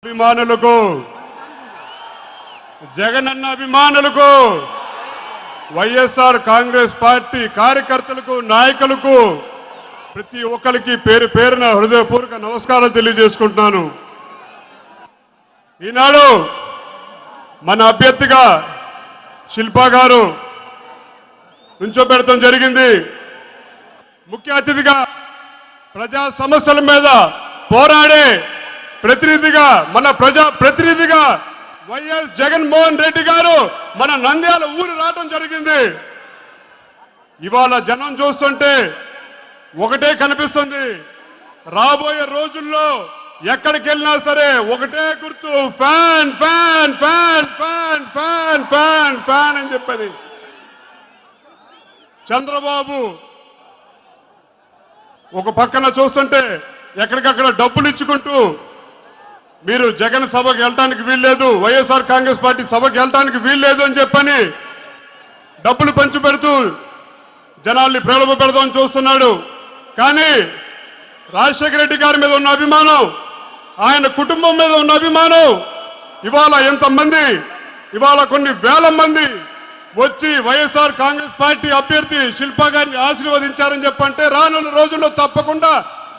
అభిమానులకు జగనన్న అభిమానులకు వైఎస్ఆర్ కాంగ్రెస్ పార్టీ కార్యకర్తలకు నాయకులకు ప్రతి ఒక్కరికి పేరు పేరున హృదయపూర్వక నమస్కారాలు తెలియజేసుకుంటున్నాను। ఈనాడు మన అభ్యర్థిగా శిల్పా గారు నుంచోబెట్టడం జరిగింది। ముఖ్య అతిథిగా ప్రజా సమస్యల మీద పోరాడే ప్రతినిధిగా మన ప్రజా ప్రతినిధిగా వైఎస్ జగన్మోహన్ రెడ్డి గారు మన నంద్యాల ఊరు రావడం జరిగింది। ఇవాళ జనం చూస్తుంటే ఒకటే కనిపిస్తుంది, రాబోయే రోజుల్లో ఎక్కడికి వెళ్ళినా సరే ఒకటే గుర్తు, fan fan fan fan fan fan fan అని చెప్పని చంద్రబాబు ఒక పక్కన చూస్తుంటే ఎక్కడికక్కడ డబ్బులు ఇచ్చుకుంటూ మీరు జగన్ సభకు వెళ్ళటానికి వీల్లేదు, వైఎస్ఆర్ కాంగ్రెస్ పార్టీ సభకు వెళ్ళటానికి వీల్లేదు అని చెప్పని డబ్బులు పంచి పెడుతూ జనాల్ని ప్రేరణ పెడదామని చూస్తున్నాడు। కానీ రాజశేఖర రెడ్డి గారి మీద ఉన్న అభిమానం, ఆయన కుటుంబం మీద ఉన్న అభిమానం ఇవాళ ఎంతమంది, ఇవాళ కొన్ని వేల మంది వచ్చి వైఎస్ఆర్ కాంగ్రెస్ పార్టీ అభ్యర్థి శిల్పా గారిని ఆశీర్వదించారని చెప్పంటే రానున్న రోజుల్లో తప్పకుండా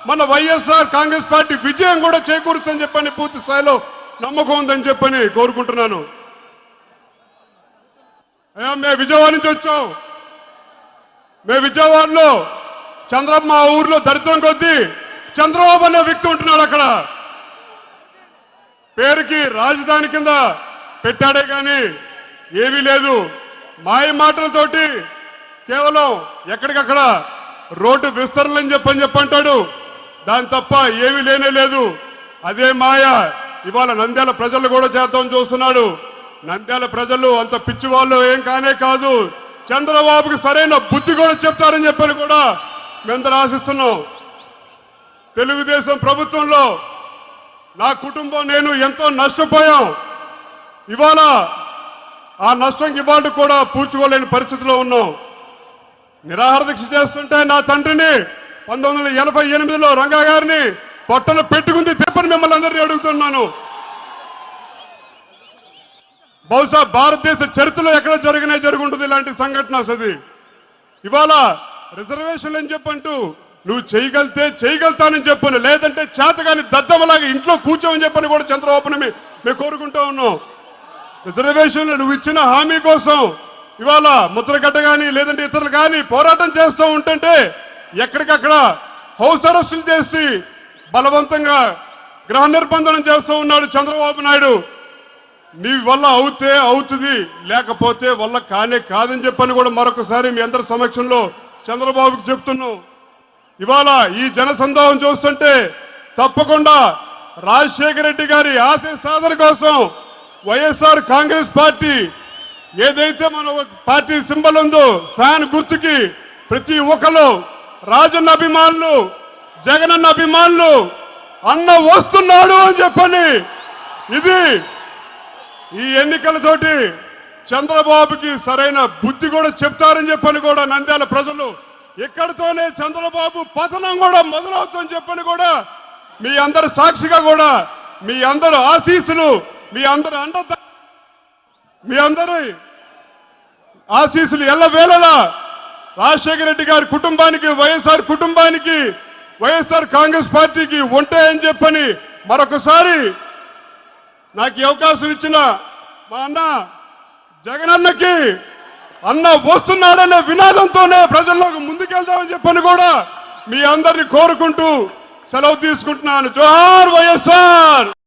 మన వైఎస్ఆర్ కాంగ్రెస్ పార్టీ విజయం కూడా చేకూరుస్తుందని చెప్పని పూర్తి స్థాయిలో నమ్మకం ఉందని చెప్పని కోరుకుంటున్నాను। మేము విజయవాడ నుంచి వచ్చాం, మేము విజయవాడలో చంద్రమ్మ ఊర్లో దరిద్రం కొద్దీ చంద్రబాబు అనే వ్యక్తి ఉంటున్నాడు। అక్కడ పేరుకి రాజధాని కింద పెట్టాడే కానీ ఏమీ లేదు, మాయ మాటలతోటి కేవలం ఎక్కడికక్కడ రోడ్డు విస్తరణ అని చెప్పంటాడు, దాని తప్ప ఏమీ లేనే లేదు। అదే మాయ ఇవాళ నంద్యాల ప్రజలు కూడా చేద్దామని చూస్తున్నాడు। నంద్యాల ప్రజలు అంత పిచ్చి వాళ్ళు ఏం కానే కాదు, చంద్రబాబుకి సరైన బుద్ధి కూడా చెప్తారని చెప్పని కూడా మేమందరూ ఆశిస్తున్నాం। తెలుగుదేశం ప్రభుత్వంలో నా కుటుంబం నేను ఎంతో నష్టపోయాం, ఇవాళ ఆ నష్టంకి ఇవాళ కూడా పూడ్చుకోలేని పరిస్థితిలో ఉన్నాం। నిరాహార దీక్ష చేస్తుంటే నా తండ్రిని 1988లో రంగా గారిని పొట్టలు పెట్టుకుంది తెప్పని మిమ్మల్ని అందరినీ అడుగుతున్నాను। బహుశా భారతదేశ చరిత్రలో ఎక్కడ జరుగుంటుంది ఇలాంటి సంఘటన అది। ఇవాళ రిజర్వేషన్లు అని చెప్పంటూ నువ్వు చేయగలితే చేయగలుగుతానని చెప్పను, లేదంటే చేతగాని దద్దమలాగా ఇంట్లో కూర్చోమని చెప్పని కూడా చంద్రబాబుని మేము కోరుకుంటూ ఉన్నాం। రిజర్వేషన్లు నువ్వు ఇచ్చిన హామీ కోసం ఇవాళ ముద్రగడ్డ కానీ లేదంటే ఇతరులు కానీ పోరాటం చేస్తూ ఉంటుంటే ఎక్కడికక్కడ హౌస్ అరెస్టులు చేసి బలవంతంగా గృహ నిర్బంధనం చేస్తూ ఉన్నాడు చంద్రబాబు నాయుడు। నీ వల్ల అవుతే అవుతుంది, లేకపోతే వల్ల కానే కాదని చెప్పని కూడా మరొకసారి మీ అందరి సమక్షంలో చంద్రబాబుకి చెప్తున్నాం। ఇవాళ ఈ జనసందోహం చూస్తుంటే తప్పకుండా రాజశేఖర రెడ్డి గారి ఆశయ సాధన కోసం వైఎస్ఆర్ కాంగ్రెస్ పార్టీ ఏదైతే మన పార్టీ సింబల్ ఉందో ఫ్యాన్ గుర్తుకి ప్రతి ఒక్కరు రాజన్న అభిమానులు జగనన్న అభిమానులు అన్న వస్తున్నాడు అని చెప్పని ఇది ఈ ఎన్నికలతోటి చంద్రబాబుకి సరైన బుద్ధి కూడా చెప్తారని చెప్పని కూడా నంద్యాల ప్రజలు ఇక్కడితోనే చంద్రబాబు పతనం కూడా మొదలవుతుందని చెప్పని కూడా మీ అందరి సాక్షిగా కూడా మీ అందరు ఆశీస్సులు మీ అందరి ఆశీస్సులు ఎల్లవేళలా రాజశేఖర రెడ్డి గారి కుటుంబానికి వైఎస్ఆర్ కుటుంబానికి వైఎస్ఆర్ కాంగ్రెస్ పార్టీకి ఉంటాయని చెప్పని మరొకసారి నాకు ఈ అవకాశం ఇచ్చిన మా అన్న జగనన్నకి అన్న వస్తున్నాడనే వినాదంతోనే ప్రజల్లోకి ముందుకెళ్దామని చెప్పని కూడా మీ అందరిని కోరుకుంటూ సెలవు తీసుకుంటున్నాను। జోహార్ వైఎస్ఆర్।